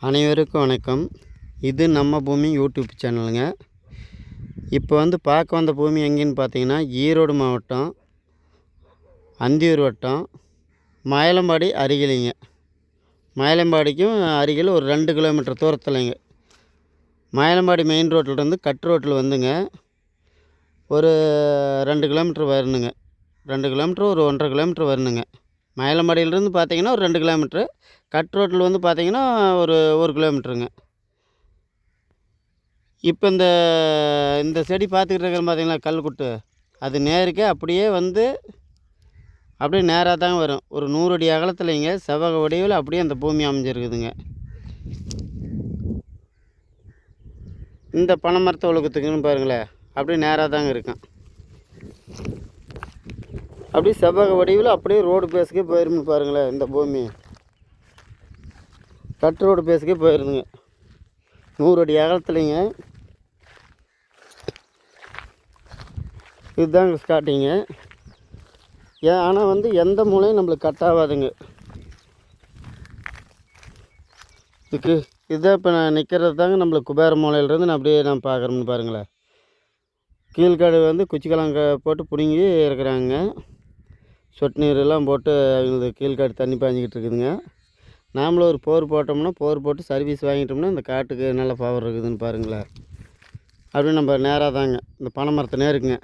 அனைவருக்கும் வணக்கம். இது நம்ம பூமி யூடியூப் சேனலுங்க. இப்போ பார்க்க வந்த பூமி எங்கேன்னு பார்த்தீங்கன்னா, ஈரோடு மாவட்டம் அந்தியூர் வட்டம் மயிலம்பாடி அருகிலிங்க. மயிலம்பாடிக்கும் அருகில் ஒரு 2 கிலோமீட்டர் தூரத்துலைங்க. மயிலம்பாடி மெயின் ரோட்டிலேருந்து கட் ரோட்டில் ஒரு 2 கிலோமீட்டர் வரணுங்க. 2 கிலோமீட்டர் ஒரு 1.5 கிலோமீட்டர் வரணுங்க. மயிலம்பாடியிலேருந்து பார்த்தீங்கன்னா ஒரு 2 கிலோமீட்ரு, கட் ரோட்டில் பார்த்தீங்கன்னா ஒரு 1 கிலோமீட்டருங்க. இப்போ இந்த செடி பார்த்துக்கிட்டு இருக்கிற பார்த்தீங்களா, கல்குட்டு, அது நேருக்கே அப்படியே அப்படியே நேராக தாங்க வரும். ஒரு 100 அடி அகலத்துலைங்க, செவ்வக வடிவில் அப்படியே அந்த பூமி அமைஞ்சிருக்குதுங்க. இந்த பனை மரத்தை ஒழுக்கத்துக்குன்னு பாருங்களேன், அப்படியே நேராக தாங்க இருக்கும். அப்படியே செவ்வக வடிவில் அப்படியே ரோடு பேஸுக்கே போயிருன்னு பாருங்களேன். இந்த பூமி கட் ரோடு பேஸுக்கே போயிருந்துங்க. 100 அடி அகலத்துலைங்க. இதுதாங்க ஸ்டார்டிங்கு. ஆனால் எந்த மூலையும் நம்மளுக்கு கட் ஆகாதுங்க. இதுதான் இப்போ நான் நிற்கிறது தாங்க நம்மளுக்கு குபேர மூலையிலேருந்து நான் அப்படியே பார்க்குறோம்னு பாருங்களேன். கீழ்காடு குச்சிக்கிழங்க போட்டு பிடுங்கி இருக்கிறாங்க. சொட்டு நீரெல்லாம் போட்டு அவங்களுக்கு கீழ்காடு தண்ணி பாய்ஞ்சிக்கிட்டு இருக்குதுங்க. நாமளும் ஒரு போர் போட்டோம்னா, போர் போட்டு சர்வீஸ் வாங்கிட்டோம்னா இந்த காட்டுக்கு நல்ல பவர் இருக்குதுன்னு பாருங்களேன். அப்படியே நம்ம நேராக தாங்க இந்த பனை மரத்தை நேருக்குங்க.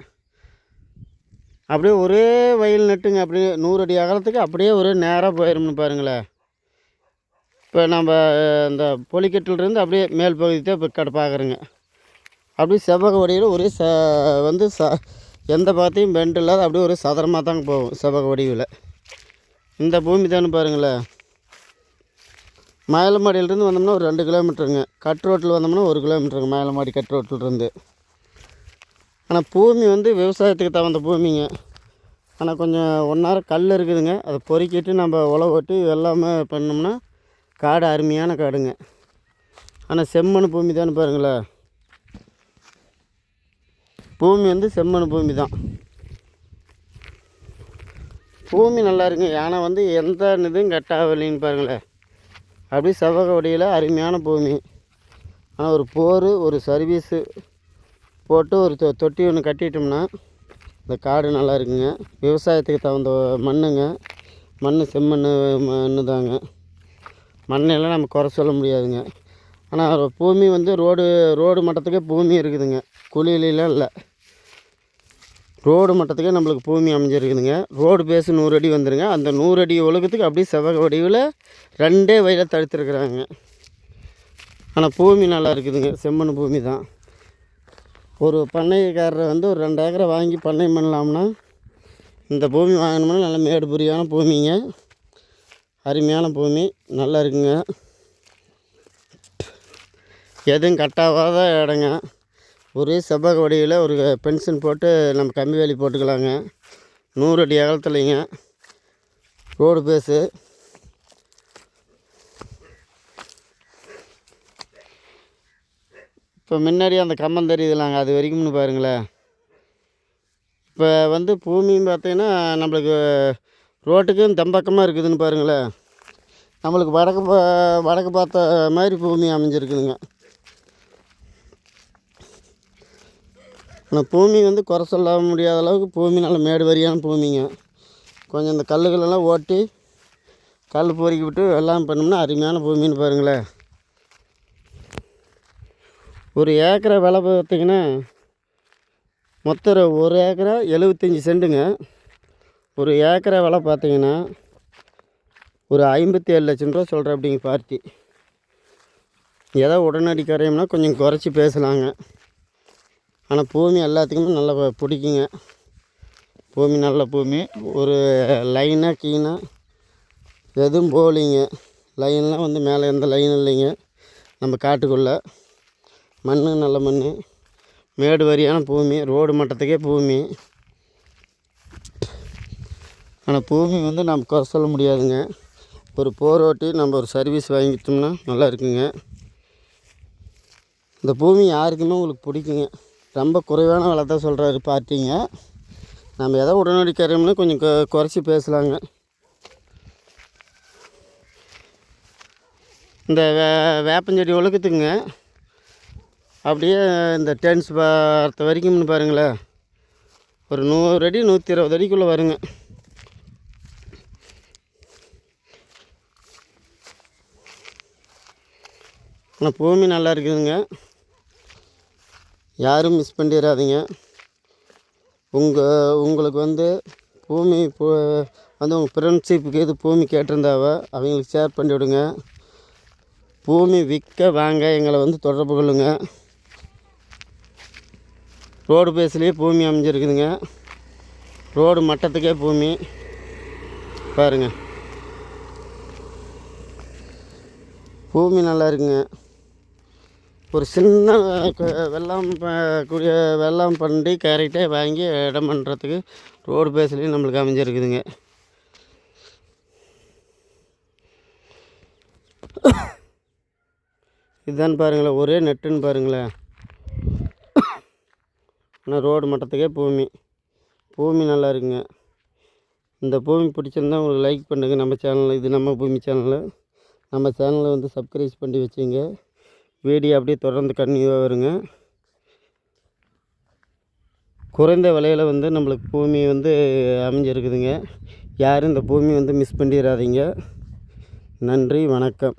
அப்படியே ஒரே வயல் நட்டுங்க. அப்படியே 100 அடி அகலத்துக்கு அப்படியே ஒரே நேராக போயிடும்னு பாருங்களேன். இப்போ நம்ம இந்த பொலிக்கட்டிலிருந்து அப்படியே மேல் பகுதி தான் இப்போ பார்க்குறோங்க. அப்படியே செவ்வக வடிவில் ஒரே எந்த பார்த்தையும் பெண்டு இல்லாத அப்படியே ஒரு சதுரமாக தாங்க போகும் செவ்வக வடிவில். இந்த பூமி தானே பாருங்களேன். மயிலம்பாடியிலேருந்து வந்தோம்னா ஒரு 2 கிலோமீட்டருங்க. கட் ரோட்டில் வந்தோம்னா 1 கிலோமீட்டருங்க மயிலம்பாடி கட் ரோட்டிலிருந்து. ஆனால் பூமி விவசாயத்துக்கு தகுந்த பூமிங்க. ஆனால் கொஞ்சம் 1 நேரம் கல் இருக்குதுங்க. அதை பொறுக்கிட்டு நம்ம உழவு ஓட்டி எல்லாமே பண்ணோம்னா காடு அருமையான காடுங்க. ஆனால் செம்மண் பூமி தானே பாருங்களேன். பூமி செம்மண் பூமி தான். பூமி நல்லா இருக்குங்க. ஆனால் எந்த இதுவும் கட்டாகலைன்னு பாருங்களேன். அப்படியே செவ்வக வடியில் அருமையான பூமி. ஆனால் ஒரு போர் ஒரு சர்வீஸு போட்டு ஒரு தொட்டி ஒன்று கட்டிட்டோம்னா இந்த காடு நல்லா இருக்குங்க. விவசாயத்துக்கு தகுந்த மண்ணுங்க. மண் செம்மண் மண்ணு தாங்க. மண்ணெல்லாம் நம்ம குறை சொல்ல முடியாதுங்க. ஆனால் பூமி ரோடு மட்டத்துக்கே பூமி இருக்குதுங்க. குழியிலாம் இல்லை, ரோடு மட்டத்துக்கே நம்மளுக்கு பூமி அமைஞ்சிருக்குதுங்க. ரோடு பேஸு 100 அடி வந்துடுங்க. அந்த 100 அடி ஒழுக்கத்துக்கு அப்படியே செவ்வக வடிவில் 2 வயலில் தடுத்துருக்குறாங்க. ஆனால் பூமி நல்லா இருக்குதுங்க. செம்மண் பூமி தான். ஒரு பண்ணைக்காரர் ஒரு 2 ஏக்கரை வாங்கி பண்ணை பண்ணலாம்னா இந்த பூமி வாங்கினோம்னா நல்ல மேடு புரியான பூமிங்க. அருமையான பூமி நல்லா இருக்குங்க. எதுவும் கட்டாகாத இடங்க. ஒரே செவ்வக வடிவில் ஒரு பென்ஷன் போட்டு நம்ம கம்பி வேலி போட்டுக்கலாங்க. 100 அடி அகலத்துலைங்க. Road base. இப்போ முன்னாடி அந்த கம்பம் தெரியுதுலாங்க, அது வரைக்கும்னு பாருங்களேன். இப்போ பூமின்னு பார்த்தீங்கன்னா நம்மளுக்கு ரோட்டுக்கும் தெம்பக்கமாக இருக்குதுன்னு பாருங்களேன். நம்மளுக்கு வடக்கு பார்த்த மாதிரி பூமி அமைஞ்சிருக்குதுங்க. ஆனால் பூமி குறை சொல்ல முடியாத அளவுக்கு பூமி நல்ல மேடு வரியான பூமிங்க. கொஞ்சம் இந்த கல்லுகளெல்லாம் ஓட்டி கல் பொறுக்கி விட்டு எல்லாம் பண்ணோம்னா அருமையான பூமின்னு பாருங்களேன். ஒரு ஏக்கரை விலை பார்த்திங்கன்னா மொத்தம் 1 ஏக்கரா 75 சென்ட்டுங்க. ஒரு ஏக்கரை விலை பார்த்திங்கன்னா ஒரு 57 லட்சம் ரூபா சொல்கிறேன் அப்படிங்க பார்ட்டி. ஏதோ உடனடி கரையம்னா கொஞ்சம் குறைச்சி பேசலாங்க. ஆனால் பூமி எல்லாத்துக்குமே நல்லா பிடிக்குங்க. பூமி நல்ல பூமி. ஒரு லைனாக கீனாக எதுவும் போகலிங்க. லைன்லாம் மேலே எந்த லைனும் இல்லைங்க. நம்ம காட்டுக்குள்ளே மண் நல்ல மண், மேடு வரியான பூமி, ரோடு மட்டத்துக்கே பூமி. ஆனால் பூமி நம்ம குறை சொல்ல முடியாதுங்க. ஒரு போர் ஓட்டி நம்ம ஒரு சர்வீஸ் வாங்கிட்டோம்னா நல்லா இருக்குங்க. இந்த பூமி யாருக்குமே உங்களுக்கு பிடிக்குங்க. ரொம்ப குறைவான விலை தான் சொல்கிறாரு பார்ட்டிங்க. நம்ம எதோ உடனடி கரையம்னா கொஞ்சம் குறைச்சி பேசலாங்க. இந்த வேப்பஞ்செடி ஒழுக்கத்துக்குங்க அப்படியே இந்த டென்ஸ் பார்த்த வரைக்கும்னு பாருங்களேன், ஒரு 100 அடி 120 அடிக்குள்ளே வருங்க. ஆனால் பூமி நல்லா இருக்குதுங்க. யாரும் மிஸ் பண்ணிடாதீங்க. உங்களுக்கு வந்து பூமி வந்து உங்கள் ஃப்ரெண்ட்ஷிப்புக்கு எது பூமி கேட்டிருந்தாவோ அவங்களுக்கு ஷேர் பண்ணி விடுங்க. பூமி விற்க வாங்க எங்களை வந்து தொடர்பு கொள்ளுங்க. ரோடு பேஸ்லேயே பூமி அமைஞ்சிருக்குதுங்க. ரோடு மட்டத்துக்கே பூமி பாருங்கள். பூமி நல்லா இருக்குங்க. ஒரு சின்ன வெள்ளாம் பண்ணி கேரட்டே வாங்கி இடம் பண்ணுறதுக்கு ரோடு பேஸ்லேயும் நம்மளுக்கு அமைஞ்சிருக்குதுங்க. இதுதான் பாருங்களேன், ஒரே நெட்டுன்னு பாருங்களேன். ஆனால் ரோடு மட்டத்துக்கே பூமி நல்லா இருக்குங்க. இந்த பூமி பிடிச்சிருந்தா உங்களுக்கு லைக் பண்ணுங்கள். நம்ம சேனலில் இது நம்ம பூமி சேனலு. நம்ம சேனலை வந்து சப்ஸ்கிரைப் பண்ணி வச்சுங்க. வீடியோ அப்படியே தொடர்ந்து கன்டினியூவாக வருங்க. குறைந்த விலையில் வந்து நம்மளுக்கு பூமி வந்து அமைஞ்சிருக்குதுங்க. யாரும் இந்த பூமி வந்து மிஸ் பண்ணிடாதீங்க. நன்றி, வணக்கம்.